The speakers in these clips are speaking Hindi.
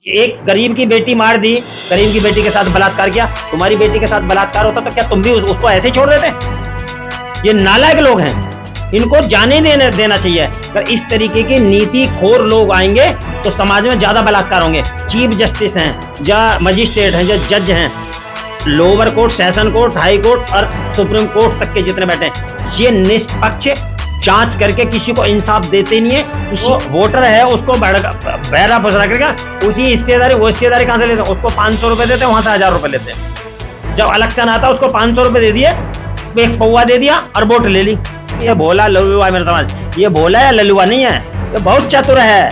एक गरीब की बेटी मार दी, गरीब की बेटी के साथ बलात्कार किया, तुम्हारी बेटी के साथ बलात्कार होता तो क्या तुम भी उसको ऐसे ही छोड़ देते? ये नालायक लोग हैं, इनको जाने देना चाहिए। अगर इस तरीके के नीति खोर लोग आएंगे तो समाज में ज्यादा बलात्कार होंगे। चीफ जस्टिस हैं, जो मजिस्ट्रेट हैं, जो जज हैं, lower court, session court, high court और सुप्रीम कोर्ट तक के जितने बैठे हैं, ये निष्पक्ष जांच करके किसी को इंसाफ देते नहीं है। किसी वोटर है उसको बहरा फुसरा करके उसी हिस्सेदारी, वो हिस्सेदारी कहां से लेते हैं? उसको 500 रुपए देते हैं, वहां से 1000 रुपए लेते हैं। जब इलेक्शन आता है उसको 500 रुपए दे दिए, एक पौवा दे दिया और वोट ले ली। ये भोला लल्लुआ है मेरा समाज, ये भोला है लल्लुआ नहीं है, ये बहुत चतुर है।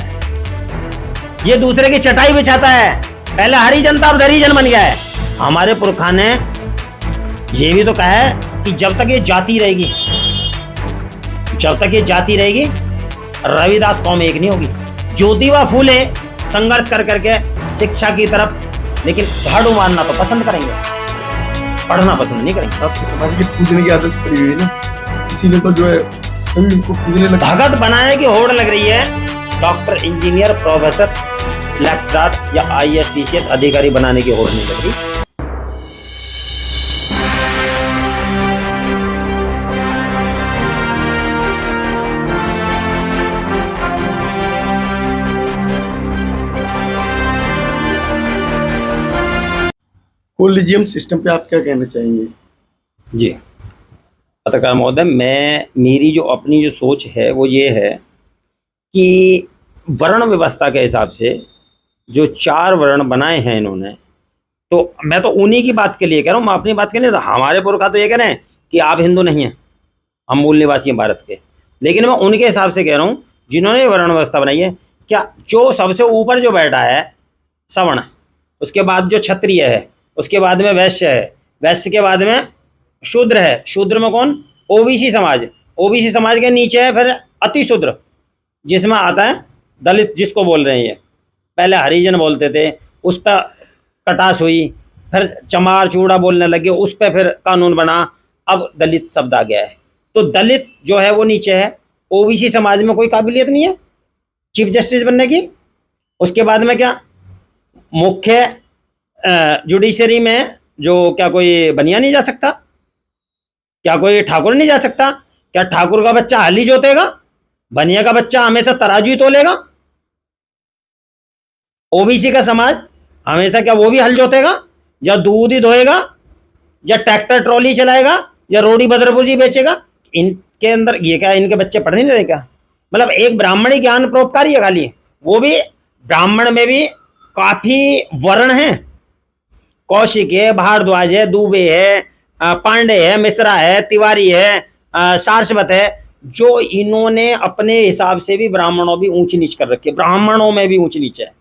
ये दूसरे की चटाई बिछाता है, पहले हरिजन था अब दरिजन बन गया है। हमारे पुरखा ने ये भी तो कहा है कि जब तक ये जाति रहेगी, जब तक ये जाति रहेगी, रविदास कौम एक नहीं होगी। ज्योतिबा फूले संघर्ष कर करके शिक्षा की तरफ, लेकिन झाड़ू मारना तो पसंद करेंगे, पढ़ना पसंद नहीं करेंगे। आपके समाज की पूजने की आदत पड़ी हुई है ना, इसीलिए तो जो है सभी उनको पूजने लगा। भगत बनाने की होड़ लग रही है डॉक्टर, इंजीनियर, प्रोफेसर, लेक्चरर या IAS TCS अधिकारी बनाने की होड़ नहीं लग रही। कोलिजियम सिस्टम पे आप क्या कहना चाहेंगे? जी पत्रकार महोदय, मेरी जो अपनी जो सोच है वो ये है कि वर्ण व्यवस्था के हिसाब से जो 4 वर्ण बनाए हैं इन्होंने, तो मैं तो उन्हीं की बात के लिए कह रहा हूँ, मैं अपनी बात के लिए। तो हमारे पुरखा तो ये कह रहे हैं कि आप हिंदू नहीं हैं, हम मूल निवासी हैं भारत के, लेकिन मैं उनके हिसाब से कह रहा हूँ जिन्होंने वर्ण व्यवस्था बनाई है। क्या जो सबसे ऊपर जो बैठा है सवर्ण, उसके बाद जो क्षत्रिय है, उसके बाद में वैश्य है, वैश्य के बाद में शूद्र है, शूद्र में कौन? OBC समाज, OBC समाज के नीचे है फिर अति शूद्र, जिसमें आता है दलित, जिसको बोल रहे हैं ये पहले हरिजन बोलते थे, उस पर कटास हुई, फिर चमार चूड़ा बोलने लगे, उस पर फिर कानून बना, अब दलित शब्द आ गया है। तो दलित जो है वो नीचे है। OBC समाज में कोई काबिलियत नहीं है चीफ जस्टिस बनने की। उसके बाद में क्या, मुख्य जुडिशरी में जो क्या कोई बनिया नहीं जा सकता? क्या कोई ठाकुर नहीं जा सकता? क्या ठाकुर का बच्चा हली जोतेगा? बनिया का बच्चा हमेशा तराजू ही तोलेगा? OBC का समाज हमेशा क्या वो भी हल जोतेगा, या दूध ही धोएगा, या ट्रैक्टर ट्रॉली चलाएगा, या रोडी बदरपुर बेचेगा? इनके अंदर ये क्या, इनके बच्चे पढ़ नहीं रहे क्या? मतलब एक ब्राह्मणी ज्ञान परोपकारी है खाली, वो भी ब्राह्मण में भी काफी वर्ण हैं, कौशिक है, भारद्वाज है, दुबे है, पांडे है, मिश्रा है, तिवारी है, सारस्वत है, जो इन्होंने अपने हिसाब से भी ब्राह्मणों भी ऊंच नीच कर रखी है, ब्राह्मणों में भी ऊंच नीच है।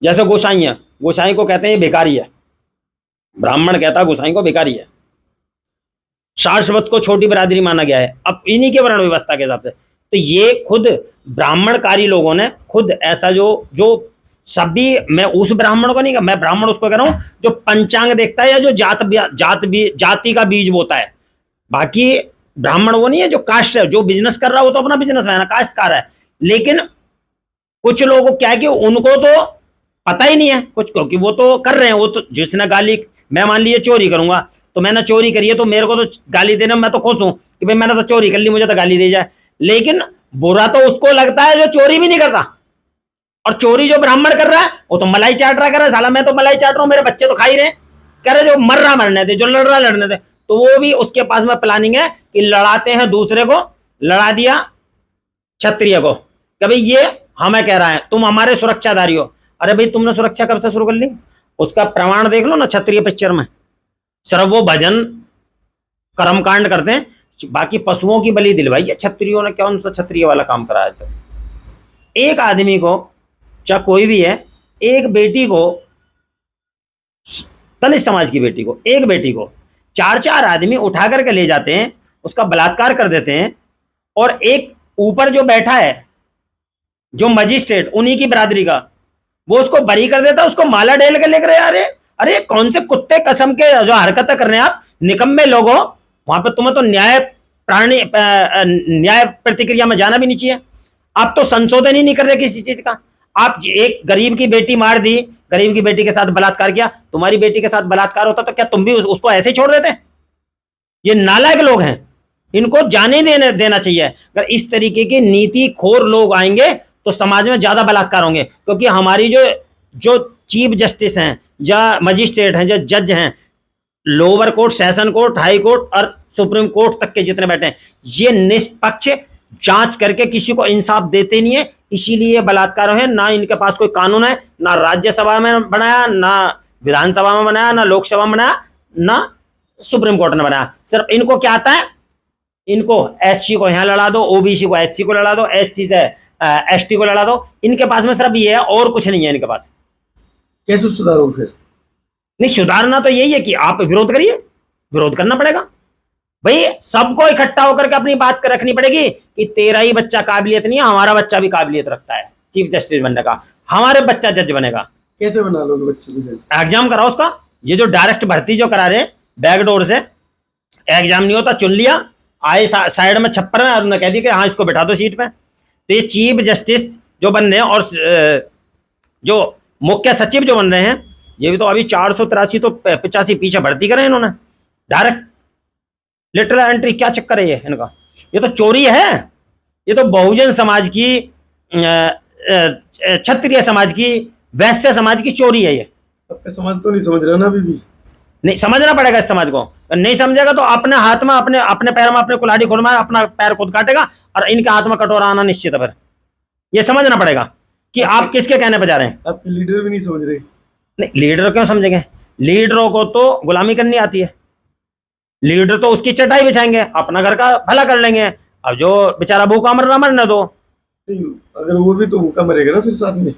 जैसे गोसाई है, गोसाई को कहते हैं भिखारी है, ब्राह्मण कहता है गोसाई को भिखारी है। सारस्वत को छोटी बिरादरी माना गया है अब इन्हीं के वर्ण व्यवस्था के हिसाब से। तो ये खुद ब्राह्मणकारी लोगों ने खुद ऐसा जो सभी, मैं उस ब्राह्मण को नहीं कहा, मैं ब्राह्मण उसको कह रहा हूं जो पंचांग देखता है या जो जाति का बीज बोता है। बाकी ब्राह्मण वो नहीं है जो कास्ट है, जो बिजनेस कर रहा है वो तो अपना बिजनेस है ना, काश्तकार है। लेकिन कुछ लोगों को क्या है कि उनको तो पता ही नहीं है कुछ, क्योंकि वो तो कर रहे हैं। वो तो जिसने गाली, मैं मान लीजिए चोरी करूंगा, तो मैंने चोरी करी है तो मेरे को तो गाली देने में मैं तो खुश हूं कि भाई मैंने तो चोरी कर ली, मुझे तो गाली दी जाए। लेकिन बुरा तो उसको लगता है जो चोरी भी नहीं करता। और चोरी जो ब्राह्मण कर रहा है वो तो मलाई चाट रहा, कर रहा है साला मैं तो मलाई चाट रहा हूं, मेरे बच्चे तो खा ही रहे। कह रहे जो मर रहा मरने दे, जो लड़ रहा लड़ने दे। तो वो भी उसके पास में प्लानिंग है कि लड़ाते हैं दूसरे को, लड़ा दिया क्षत्रिय को, कभी ये हमें कह रहा है तुम हमारे सुरक्षाधारी हो। अरे भाई तुमने सुरक्षा कब से शुरू कर ली? उसका प्रमाण देख लो ना क्षत्रिय पिक्चर में, सिर्फ वो भजन कर्मकांड करते हैं, बाकी पशुओं की बलि दिलवाई है क्षत्रियों ने। कौन सा क्षत्रिय वाला काम करा है? एक आदमी को, चाहे कोई भी है, एक बेटी को, दलित समाज की बेटी को, एक बेटी को 4-4 आदमी उठा करके ले जाते हैं, उसका बलात्कार कर देते हैं, और एक ऊपर जो बैठा है जो मजिस्ट्रेट उन्हीं की बिरादरी का, वो उसको बरी कर देता है, उसको माला डेल के लेकर। अरे कौन से कुत्ते कसम के जो हरकतें कर रहे हैं आप, निकम्मे लोग हो। वहां पे तुम्हें तो न्याय प्रतिक्रिया में जाना भी नहीं चाहिए। आप तो संशोधन ही नहीं कर रहे किसी चीज का। आप एक गरीब की बेटी मार दी, गरीब की बेटी के साथ बलात्कार किया, तुम्हारी बेटी के साथ बलात्कार होता तो क्या तुम भी उसको ऐसे ही छोड़ देते? ये नालायक लोग हैं, इनको जाने देना चाहिए। अगर इस तरीके के नीति खोर लोग आएंगे तो समाज में ज्यादा बलात्कार होंगे, क्योंकि हमारी जो जो चीफ जस्टिस हैं, जो मजिस्ट्रेट हैं, जो जज हैं, lower court, session court, high court और सुप्रीम कोर्ट तक के जितने बैठे हैं, ये निष्पक्ष जांच करके किसी को इंसाफ देते नहीं है, इसीलिए बलात्कार है। ना इनके पास कोई कानून है, ना राज्यसभा में बनाया, ना विधानसभा में बनाया, ना लोकसभा में बनाया, ना सुप्रीम कोर्ट ने बनाया। सिर्फ इनको क्या आता है, इनको एससी को यहां लड़ा दो, ओबीसी को एससी को लड़ा दो, एससी से एसटी को लड़ा दो। इनके पास में सिर्फ ये है और कुछ नहीं है इनके पास। कैसे सुधारो फिर? नहीं, सुधारना तो यही है कि आप विरोध करिए, विरोध करना पड़ेगा भाई। सबको इकट्ठा होकर के अपनी बात रखनी पड़ेगी कि तेरा ही बच्चा काबिलियत नहीं है, हमारा बच्चा भी काबिलियत रखता है चीफ जस्टिस बनने का, हमारे बच्चा जज बनेगा। कैसे बना लोगे बच्चे को जज? एग्जाम कराओ उसका। ये जो डायरेक्ट भर्ती जो करा रहे हैं बैकडोर से, एग्जाम नहीं होता, चुन लिया, आए साइड में छप्पर में और उन्होंने कह दिया कि हाँ इसको बैठा दो सीट पे। तो ये चीफ जस्टिस जो बन रहे हैं और जो मुख्य सचिव जो बन रहे हैं, ये भी तो अभी 483 तो 85 पीछे भर्ती करे इन्होंने डायरेक्ट लेटरल एंट्री। क्या चक्कर है ये इनका? ये तो चोरी है। ये तो बहुजन समाज की, क्षत्रिय समाज की, वैश्य समाज की चोरी है ये। आपका समाज तो नहीं समझ रहा ना अभी भी? नहीं समझना पड़ेगा इस समाज को। नहीं समझेगा तो अपने हाथ में, अपने पैर में अपने कुल्हाड़ी खुद में अपना पैर खुद काटेगा और इनके हाथ में कटोरा आना निश्चित है। फिर ये समझना पड़ेगा कि आप किसके कहने पर जा रहे हैं। आपके लीडर भी नहीं समझ रहे। नहीं, लीडर क्यों समझेंगे? लीडरों को तो गुलामी करनी आती है। लीडर तो उसकी चटाई बिछाएंगे, अपना घर का भला कर लेंगे। अब जो बेचारा भूखा मर रहा मरने दो। अगर वो भी तो भूखा मरेगा ना फिर साथ में।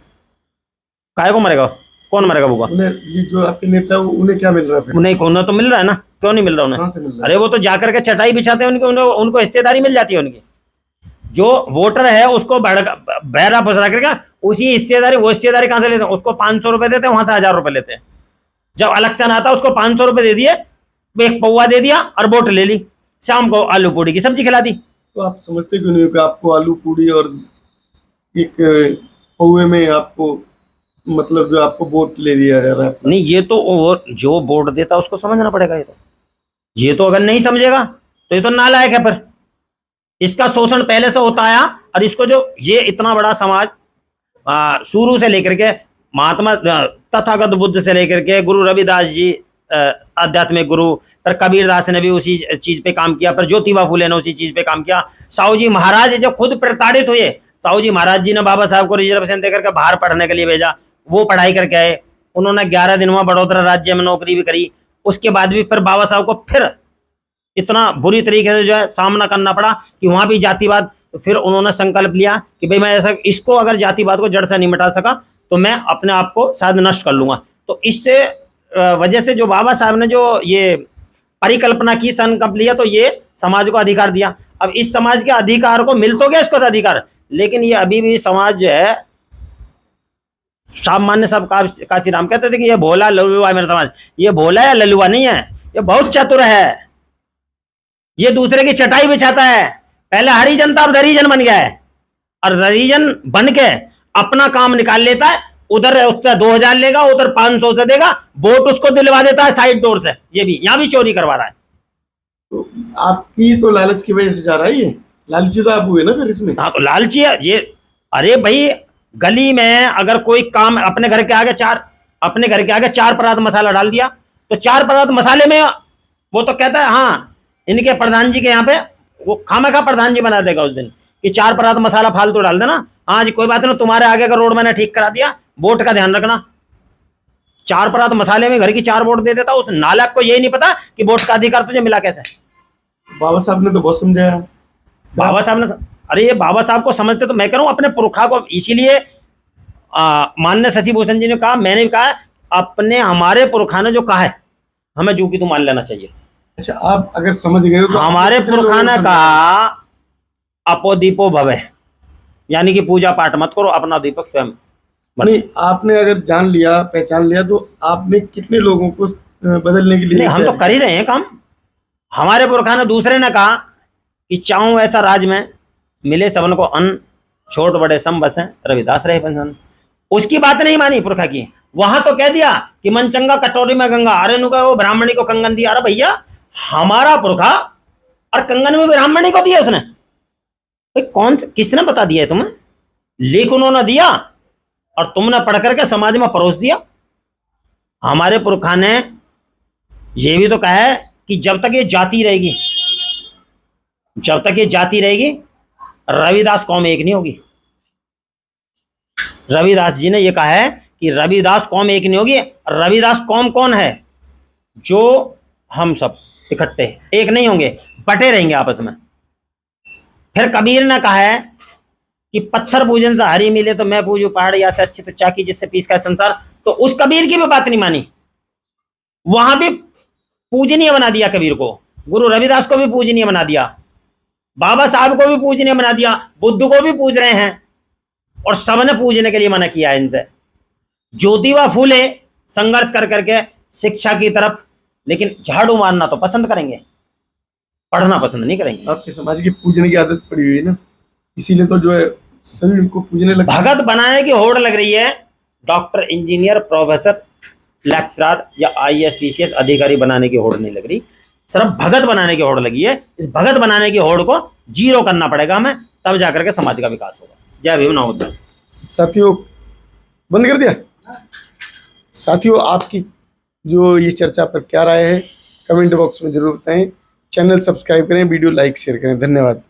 काहे को मरेगा? कौन मरेगा भूखा? उन्हें, ये जो आपके नेता उन्हें क्या मिल रहा है फिर? नहीं, उन्हें तो मिल रहा है ना। क्यों नहीं मिल रहा उन्हें? कहाँ से मिल रहा है? अरे वो तो जाकर के चटाई बिछाते हैं, उनको हिस्सेदारी मिल जाती है उनकी। जो वोटर है उसको बहरा फुसरा करके उसी हिस्सेदारी, वो हिस्सेदारी कहां से लेते हैं? उसको 500 रुपए देते हैं, वहां से 1000 रुपए लेते हैं। जब इलेक्शन आता है उसको 500 रुपए दे दिए, एक पौवा दे दिया और वोट ले ली, शाम को आलू पूड़ी की सब्जी खिला दी। तो आप समझते क्यों नहीं हो कि आपको आलू पूड़ी और एक पौवे में आपको, मतलब जो आपको वोट ले दिया जा रहा है? नहीं, ये तो जो वोट देता उसको समझना पड़ेगा। ये तो अगर नहीं समझेगा तो ये तो नालायक है। फिर इसका शोषण पहले से होता आया और इसको जो ये इतना बड़ा समाज शुरू से लेकर के महात्मा तथागत बुद्ध से लेकर के गुरु रविदास जी आध्यात्मिक गुरु, पर कबीरदास ने भी उसी चीज पे काम किया, पर ज्योतिबा फूले ने उसी चीज पे काम किया। साहू जी महाराज जब खुद प्रताड़ित हुए, साहू जी महाराज जी ने बाबा साहब को रिजर्वेशन देकर के बाहर पढ़ने के लिए भेजा, वो पढ़ाई करके आए। उन्होंने 11 दिन वहां बड़ोदरा राज्य में नौकरी भी करी। उसके बाद भी फिर बाबा साहब को फिर इतना बुरी तरीके से जो है सामना करना पड़ा कि वहां भी जातिवाद। फिर उन्होंने संकल्प लिया कि भाई मैं ऐसा, इसको अगर जातिवाद को जड़ से नहीं मिटा सका तो मैं अपने आप को शायद नष्ट कर लूंगा। तो इससे वजह से जो बाबा साहब ने जो ये परिकल्पना की, संकल्प लिया, तो ये समाज को अधिकार दिया। अब इस समाज के अधिकार को मिल तो गया इसको अधिकार, लेकिन ये अभी भी समाज जो है, सामान्य सब काशीराम कहते थे कि ये भोला लल्लुआ है मेरा समाज। ये भोला है, लल्लुआ नहीं है, ये बहुत चतुर है। ये दूसरे की चटाई बिछाता है। पहले हरिजन था, अब दरिजन बन गया है, और दरिजन बन के अपना काम निकाल लेता है। उधर उससे 2000 लेगा, उधर 500 से देगा, वोट उसको दिलवा देता है साइड डोर से। ये भी यहाँ भी चोरी करवा रहा है। तो आपकी तो लालच की वजह से जा रहा है ये। लालची तो आप हुए ना फिर इसमें। हाँ, तो लालची है ये। अरे भाई, गली में अगर कोई काम, अपने घर के आगे 4 परात मसाला डाल दिया, तो 4 परात मसाले में वो तो कहता है हाँ, इनके प्रधान जी के यहाँ पे वो खामखा प्रधान जी बना देगा उस दिन कि 4 परात मसाला फालतू डाल देना। हाँ जी, कोई बात नहीं, तुम्हारे आगे का रोड मैंने ठीक करा दिया, वोट का ध्यान रखना। 4 परात मसाले में घर की 4 वोट दे देता। उस नालायक को यही नहीं पता कि वोट का अधिकार तुझे मिला कैसे। बाबा साहब ने तो बहुत समझाया। बाबा साहब ने, अरे ये बाबा साहब को समझते तो मैं कह रहा हूं अपने पुरखा को। इसीलिए माननीय शशि भूषण जी ने कहा, मैंने भी कहा, अपने हमारे पुरखा ने जो कहा है हमें जो कि तू मान लेना चाहिए। अच्छा, आप अगर समझ गए हो तो हमारे पुरखा ने कहा अपो दीपो भवे, यानी कि पूजा पाठ मत करो, अपना दीपक स्वयं। नहीं, आपने अगर जान लिया, पहचान लिया, तो आपने कितने लोगों को बदलने के लिए? नहीं, हम तो कर ही रहे हैं काम। हमारे पुरखा ने, दूसरे ने कहा कि चाहूं ऐसा राज में मिले सबन को अन्न, छोट बड़े सम बसें, रविदास रहे बंधन। उसकी बात नहीं मानी पुरखा की। वहां तो कह दिया कि मन चंगा कटोरी में गंगा, अरे नु का वो ब्राह्मणी को कंगन दिया। अरे भैया, हमारा पुरखा और कंगन में ब्राह्मणी को दिया उसने? भाई कौन, किसने बता दिया है तुम्हें? लेख उन्होंने दिया और तुमने पढ़ करके समाज में परोस दिया। हमारे पुरखा ने यह भी तो कहा है कि जब तक ये जाति रहेगी, जब तक ये जाति रहेगी, रविदास कौम एक नहीं होगी। रविदास जी ने यह कहा है कि रविदास कौम एक नहीं होगी। रविदास कौम कौन है? जो हम सब इकट्ठे एक नहीं होंगे, बटे रहेंगे आपस में। फिर कबीर ने कहा है कि पत्थर पूजन से हरी मिले तो मैं पूजू पहाड़, या से अच्छी तो चाकी जिससे पीस का संसार। तो उस कबीर की भी बात नहीं मानी, वहां भी पूजनीय बना दिया कबीर को, गुरु रविदास को भी पूजनीय बना दिया, बाबा साहब को भी पूजनीय बना दिया, बुद्ध को भी पूज रहे हैं, और सबने पूजने के लिए मना किया है इनसे। ज्योतिबा फूले संघर्ष कर करके शिक्षा की तरफ, लेकिन झाड़ू मारना तो पसंद करेंगे, पढ़ना पसंद नहीं करेंगे। आपके समाज की पूजने की आदत पड़ी हुई है ना, इसीलिए तो जो है सभी उनको पूजने लगते हैं। भगत बनाने की होड़ लग रही है। डॉक्टर, इंजीनियर, प्रोफेसर, लेक्चरर या IAS PCS अधिकारी बनाने की होड़ नहीं लग रही, सिर्फ भगत बनाने की होड़ लगी है। इस भगत बनाने की होड़ को जीरो करना पड़ेगा हमें, तब जाकर के समाज का विकास होगा। जय भीम, नमो बुद्धाय। साथियों, बंद कर दिया। साथियों, आपकी जो ये चर्चा पर क्या राय है कमेंट बॉक्स में जरूर बताएं। चैनल सब्सक्राइब करें, वीडियो लाइक शेयर करें। धन्यवाद।